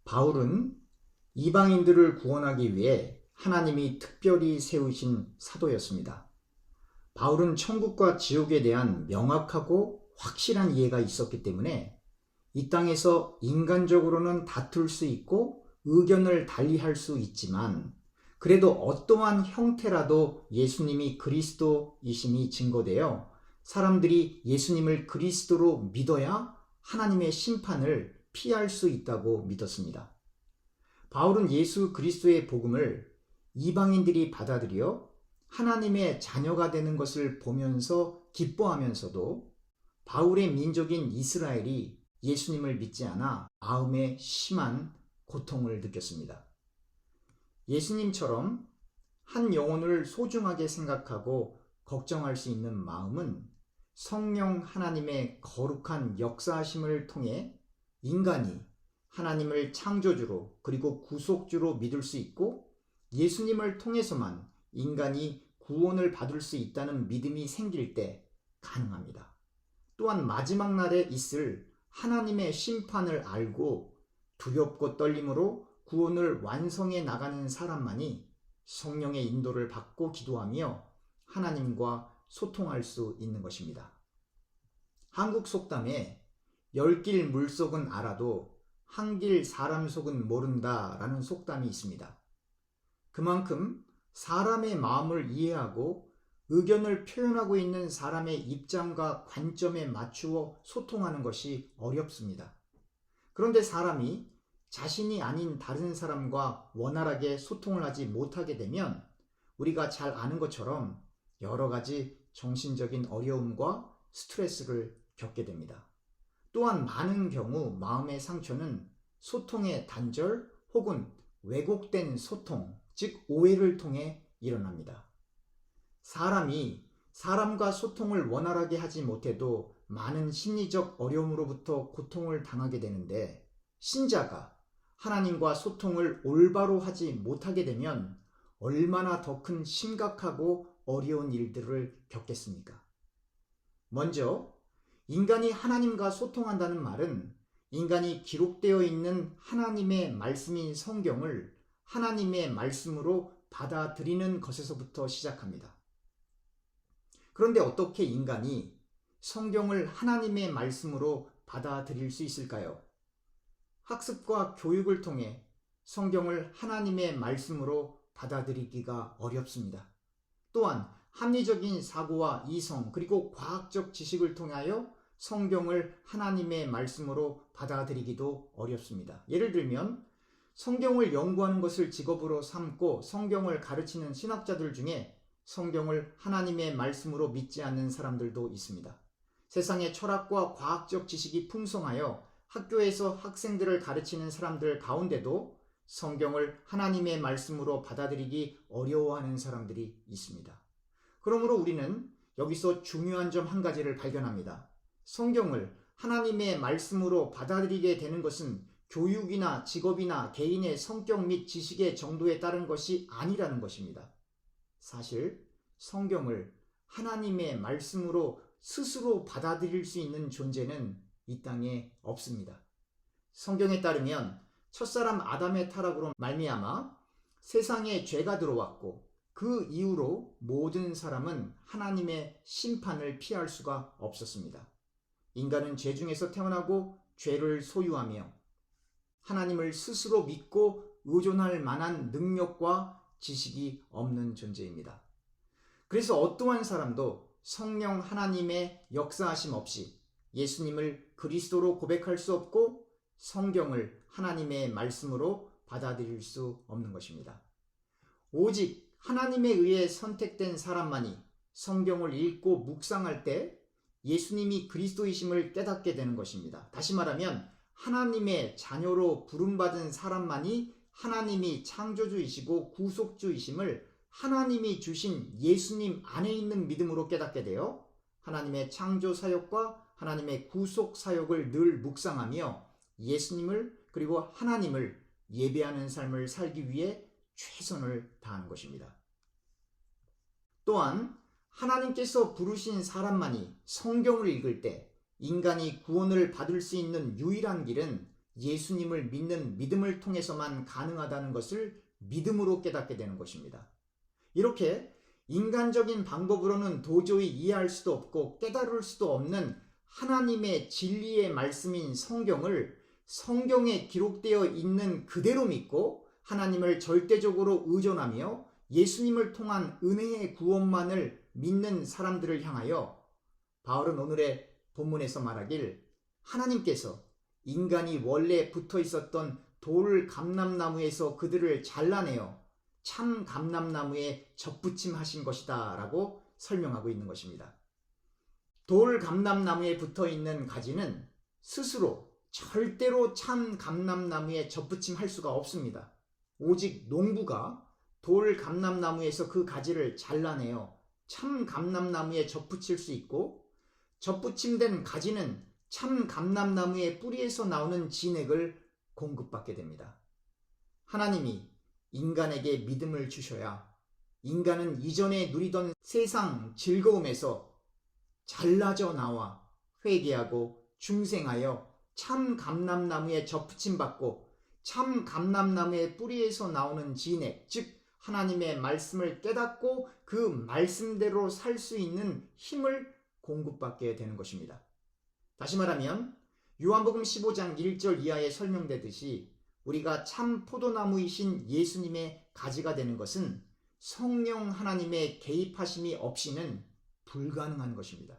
바울은 이방인들을 구원하기 위해 하나님이 특별히 세우신 사도였습니다. 바울은 천국과 지옥에 대한 명확하고 확실한 이해가 있었기 때문에 이 땅에서 인간적으로는 다툴 수 있고 의견을 달리할 수 있지만 그래도 어떠한 형태라도 예수님이 그리스도이심이 증거되어 사람들이 예수님을 그리스도로 믿어야 하나님의 심판을 피할 수 있다고 믿었습니다. 바울은 예수 그리스도의 복음을 이방인들이 받아들여 하나님의 자녀가 되는 것을 보면서 기뻐하면서도 바울의 민족인 이스라엘이 예수님을 믿지 않아 마음에 심한 고통을 느꼈습니다. 예수님처럼 한 영혼을 소중하게 생각하고 걱정할 수 있는 마음은 성령 하나님의 거룩한 역사하심을 통해 인간이 하나님을 창조주로 그리고 구속주로 믿을 수 있고 예수님을 통해서만 인간이 구원을 받을 수 있다는 믿음이 생길 때 가능합니다. 또한 마지막 날에 있을 하나님의 심판을 알고 두렵고 떨림으로 구원을 완성해 나가는 사람만이 성령의 인도를 받고 기도하며 하나님과 소통할 수 있는 것입니다. 한국 속담에 10길 물속은 알아도 한 길 사람 속은 모른다라는 속담이 있습니다. 그만큼 사람의 마음을 이해하고 의견을 표현하고 있는 사람의 입장과 관점에 맞추어 소통하는 것이 어렵습니다. 그런데 사람이 자신이 아닌 다른 사람과 원활하게 소통을 하지 못하게 되면 우리가 잘 아는 것처럼 여러 가지 정신적인 어려움과 스트레스를 겪게 됩니다. 또한 많은 경우 마음의 상처는 소통의 단절 혹은 왜곡된 소통, 즉 오해를 통해 일어납니다. 사람이 사람과 소통을 원활하게 하지 못해도 많은 심리적 어려움으로부터 고통을 당하게 되는데 신자가 하나님과 소통을 올바로 하지 못하게 되면 얼마나 더 큰 심각하고 어려운 일들을 겪겠습니까? 먼저 인간이 하나님과 소통한다는 말은 인간이 기록되어 있는 하나님의 말씀인 성경을 하나님의 말씀으로 받아들이는 것에서부터 시작합니다. 그런데 어떻게 인간이 성경을 하나님의 말씀으로 받아들일 수 있을까요? 학습과 교육을 통해 성경을 하나님의 말씀으로 받아들이기가 어렵습니다. 또한 합리적인 사고와 이성 그리고 과학적 지식을 통하여 성경을 하나님의 말씀으로 받아들이기도 어렵습니다. 예를 들면 성경을 연구하는 것을 직업으로 삼고 성경을 가르치는 신학자들 중에 성경을 하나님의 말씀으로 믿지 않는 사람들도 있습니다. 세상의 철학과 과학적 지식이 풍성하여 학교에서 학생들을 가르치는 사람들 가운데도 성경을 하나님의 말씀으로 받아들이기 어려워하는 사람들이 있습니다. 그러므로 우리는 여기서 중요한 점 한 가지를 발견합니다. 성경을 하나님의 말씀으로 받아들이게 되는 것은 교육이나 직업이나 개인의 성격 및 지식의 정도에 따른 것이 아니라는 것입니다. 사실 성경을 하나님의 말씀으로 스스로 받아들일 수 있는 존재는 이 땅에 없습니다. 성경에 따르면 첫사람 아담의 타락으로 말미암아 세상에 죄가 들어왔고 그 이후로 모든 사람은 하나님의 심판을 피할 수가 없었습니다. 인간은 죄 중에서 태어나고 죄를 소유하며 하나님을 스스로 믿고 의존할 만한 능력과 지식이 없는 존재입니다. 그래서 어떠한 사람도 성령 하나님의 역사하심 없이 예수님을 그리스도로 고백할 수 없고 성경을 하나님의 말씀으로 받아들일 수 없는 것입니다. 오직 하나님에 의해 선택된 사람만이 성경을 읽고 묵상할 때 예수님이 그리스도이심을 깨닫게 되는 것입니다. 다시 말하면 하나님의 자녀로 부름받은 사람만이 하나님이 창조주이시고 구속주이심을 하나님이 주신 예수님 안에 있는 믿음으로 깨닫게 되어 하나님의 창조 사역과 하나님의 구속 사역을 늘 묵상하며 예수님을 그리고 하나님을 예배하는 삶을 살기 위해 최선을 다하는 것입니다. 또한 하나님께서 부르신 사람만이 성경을 읽을 때 인간이 구원을 받을 수 있는 유일한 길은 예수님을 믿는 믿음을 통해서만 가능하다는 것을 믿음으로 깨닫게 되는 것입니다. 이렇게 인간적인 방법으로는 도저히 이해할 수도 없고 깨달을 수도 없는 하나님의 진리의 말씀인 성경을 성경에 기록되어 있는 그대로 믿고 하나님을 절대적으로 의존하며 예수님을 통한 은혜의 구원만을 믿는 사람들을 향하여 바울은 오늘의 본문에서 말하길 하나님께서 인간이 원래 붙어 있었던 돌 감람나무에서 그들을 잘라내어 참 감람나무에 접붙임하신 것이다 라고 설명하고 있는 것입니다. 돌 감람나무에 붙어 있는 가지는 스스로 절대로 참 감람나무에 접붙임할 수가 없습니다. 오직 농부가 돌 감람나무에서 그 가지를 잘라내어 참 감람나무에 접붙일 수 있고 접붙임된 가지는 참 감람나무의 뿌리에서 나오는 진액을 공급받게 됩니다. 하나님이 인간에게 믿음을 주셔야 인간은 이전에 누리던 세상 즐거움에서 잘라져 나와 회개하고 중생하여 참 감람나무에 접붙임받고 참 감람나무의 뿌리에서 나오는 진액, 즉 하나님의 말씀을 깨닫고 그 말씀대로 살 수 있는 힘을 공급받게 되는 것입니다. 다시 말하면 요한복음 15장 1절 이하에 설명되듯이 우리가 참 포도나무이신 예수님의 가지가 되는 것은 성령 하나님의 개입하심이 없이는 불가능한 것입니다.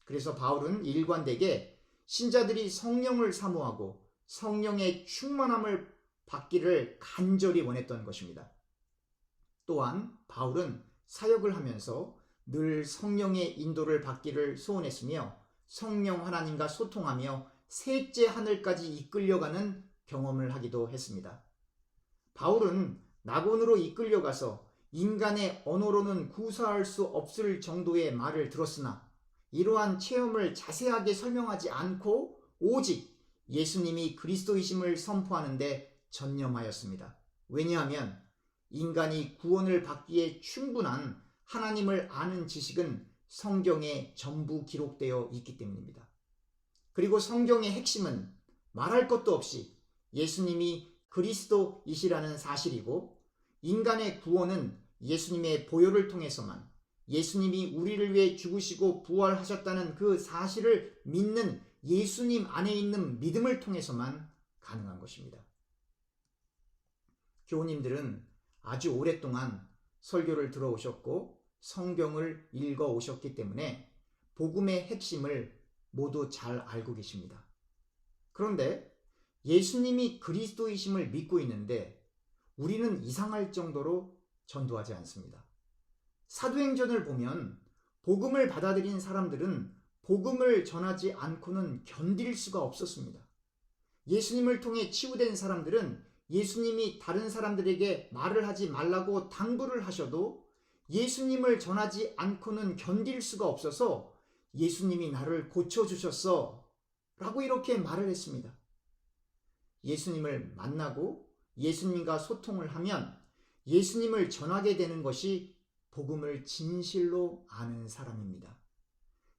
그래서 바울은 일관되게 신자들이 성령을 사모하고 성령의 충만함을 받기를 간절히 원했던 것입니다. 또한 바울은 사역을 하면서 늘 성령의 인도를 받기를 소원했으며 성령 하나님과 소통하며 셋째 하늘까지 이끌려가는 경험을 하기도 했습니다. 바울은 낙원으로 이끌려가서 인간의 언어로는 구사할 수 없을 정도의 말을 들었으나 이러한 체험을 자세하게 설명하지 않고 오직 예수님이 그리스도이심을 선포하는 데 전념하였습니다. 왜냐하면 인간이 구원을 받기에 충분한 하나님을 아는 지식은 성경에 전부 기록되어 있기 때문입니다. 그리고 성경의 핵심은 말할 것도 없이 예수님이 그리스도이시라는 사실이고 인간의 구원은 예수님의 보혈을 통해서만 예수님이 우리를 위해 죽으시고 부활하셨다는 그 사실을 믿는 예수님 안에 있는 믿음을 통해서만 가능한 것입니다. 교우님들은 아주 오랫동안 설교를 들어오셨고 성경을 읽어오셨기 때문에 복음의 핵심을 모두 잘 알고 계십니다. 그런데 예수님이 그리스도이심을 믿고 있는데 우리는 이상할 정도로 전도하지 않습니다. 사도행전을 보면 복음을 받아들인 사람들은 복음을 전하지 않고는 견딜 수가 없었습니다. 예수님을 통해 치유된 사람들은 예수님이 다른 사람들에게 말을 하지 말라고 당부를 하셔도 예수님을 전하지 않고는 견딜 수가 없어서 예수님이 나를 고쳐주셨어 라고 이렇게 말을 했습니다. 예수님을 만나고 예수님과 소통을 하면 예수님을 전하게 되는 것이 복음을 진실로 아는 사람입니다.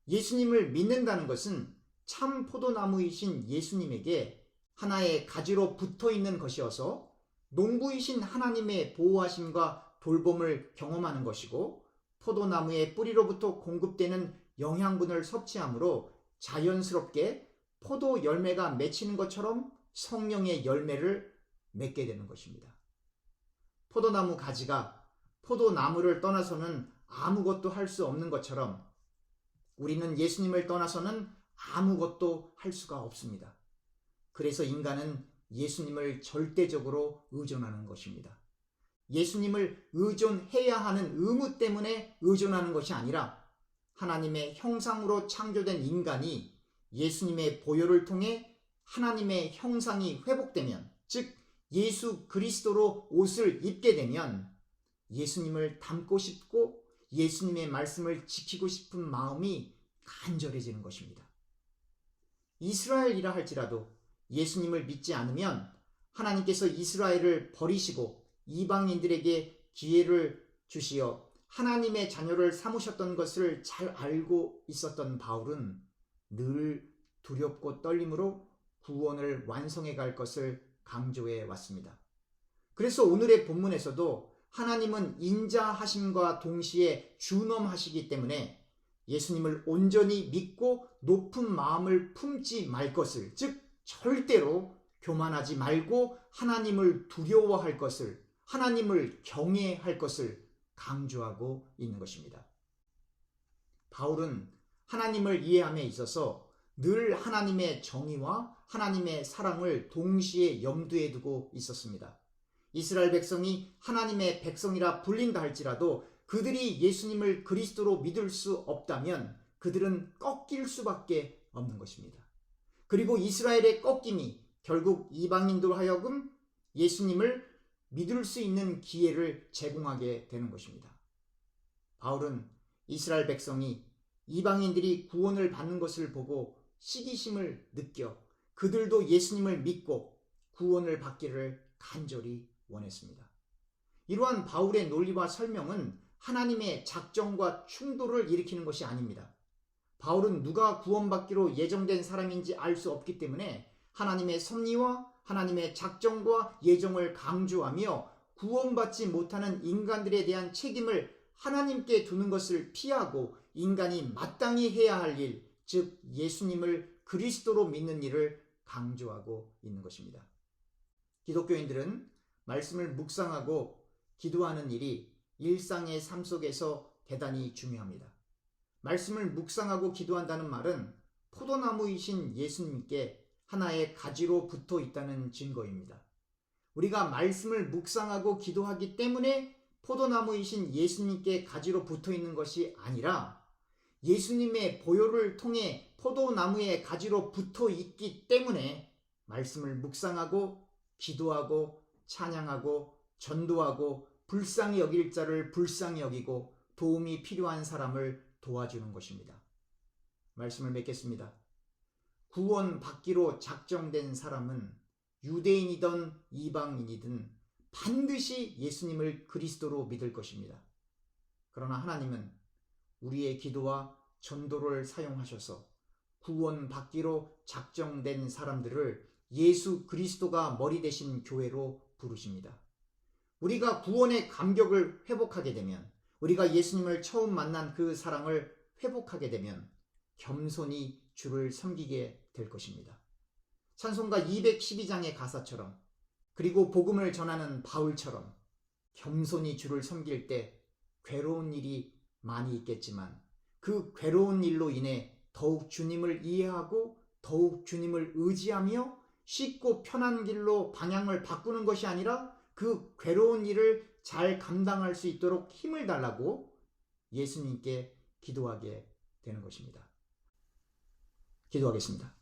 예수님을 믿는다는 것은 참 포도나무이신 예수님에게 하나의 가지로 붙어 있는 것이어서 농부이신 하나님의 보호하심과 돌봄을 경험하는 것이고 포도나무의 뿌리로부터 공급되는 영양분을 섭취하므로 자연스럽게 포도 열매가 맺히는 것처럼 성령의 열매를 맺게 되는 것입니다. 포도나무 가지가 포도나무를 떠나서는 아무것도 할 수 없는 것처럼 우리는 예수님을 떠나서는 아무것도 할 수가 없습니다. 그래서 인간은 예수님을 절대적으로 의존하는 것입니다. 예수님을 의존해야 하는 의무 때문에 의존하는 것이 아니라 하나님의 형상으로 창조된 인간이 예수님의 보혈을 통해 하나님의 형상이 회복되면, 즉 예수 그리스도로 옷을 입게 되면 예수님을 닮고 싶고 예수님의 말씀을 지키고 싶은 마음이 간절해지는 것입니다. 이스라엘이라 할지라도 예수님을 믿지 않으면 하나님께서 이스라엘을 버리시고 이방인들에게 기회를 주시어 하나님의 자녀를 삼으셨던 것을 잘 알고 있었던 바울은 늘 두렵고 떨림으로 구원을 완성해 갈 것을 강조해 왔습니다. 그래서 오늘의 본문에서도 하나님은 인자하심과 동시에 준엄하시기 때문에 예수님을 온전히 믿고 높은 마음을 품지 말 것을, 즉 절대로 교만하지 말고 하나님을 두려워할 것을, 하나님을 경외할 것을 강조하고 있는 것입니다. 바울은 하나님을 이해함에 있어서 늘 하나님의 정의와 하나님의 사랑을 동시에 염두에 두고 있었습니다. 이스라엘 백성이 하나님의 백성이라 불린다 할지라도 그들이 예수님을 그리스도로 믿을 수 없다면 그들은 꺾일 수밖에 없는 것입니다. 그리고 이스라엘의 꺾임이 결국 이방인들 하여금 예수님을 믿을 수 있는 기회를 제공하게 되는 것입니다. 바울은 이스라엘 백성이 이방인들이 구원을 받는 것을 보고 시기심을 느껴 그들도 예수님을 믿고 구원을 받기를 간절히 원했습니다. 이러한 바울의 논리와 설명은 하나님의 작정과 충돌을 일으키는 것이 아닙니다. 바울은 누가 구원받기로 예정된 사람인지 알 수 없기 때문에 하나님의 섭리와 하나님의 작정과 예정을 강조하며 구원받지 못하는 인간들에 대한 책임을 하나님께 두는 것을 피하고 인간이 마땅히 해야 할 일, 즉 예수님을 그리스도로 믿는 일을 강조하고 있는 것입니다. 기독교인들은 말씀을 묵상하고 기도하는 일이 일상의 삶 속에서 대단히 중요합니다. 말씀을 묵상하고 기도한다는 말은 포도나무이신 예수님께 하나의 가지로 붙어 있다는 증거입니다. 우리가 말씀을 묵상하고 기도하기 때문에 포도나무이신 예수님께 가지로 붙어 있는 것이 아니라 예수님의 보혈을 통해 포도나무의 가지로 붙어 있기 때문에 말씀을 묵상하고 기도하고 찬양하고 전도하고 불쌍히 여길 자를 불쌍히 여기고 도움이 필요한 사람을 도와주는 것입니다. 말씀을 맺겠습니다. 구원 받기로 작정된 사람은 유대인이든 이방인이든 반드시 예수님을 그리스도로 믿을 것입니다. 그러나 하나님은 우리의 기도와 전도를 사용하셔서 구원 받기로 작정된 사람들을 예수 그리스도가 머리 되신 교회로 부르십니다. 우리가 구원의 감격을 회복하게 되면, 우리가 예수님을 처음 만난 그 사랑을 회복하게 되면 겸손히 주를 섬기게 될 것입니다. 찬송가 212장의 가사처럼, 그리고 복음을 전하는 바울처럼 겸손히 주를 섬길 때 괴로운 일이 많이 있겠지만 그 괴로운 일로 인해 더욱 주님을 이해하고 더욱 주님을 의지하며 쉽고 편한 길로 방향을 바꾸는 것이 아니라 그 괴로운 일을 잘 감당할 수 있도록 힘을 달라고 예수님께 기도하게 되는 것입니다. 기도하겠습니다.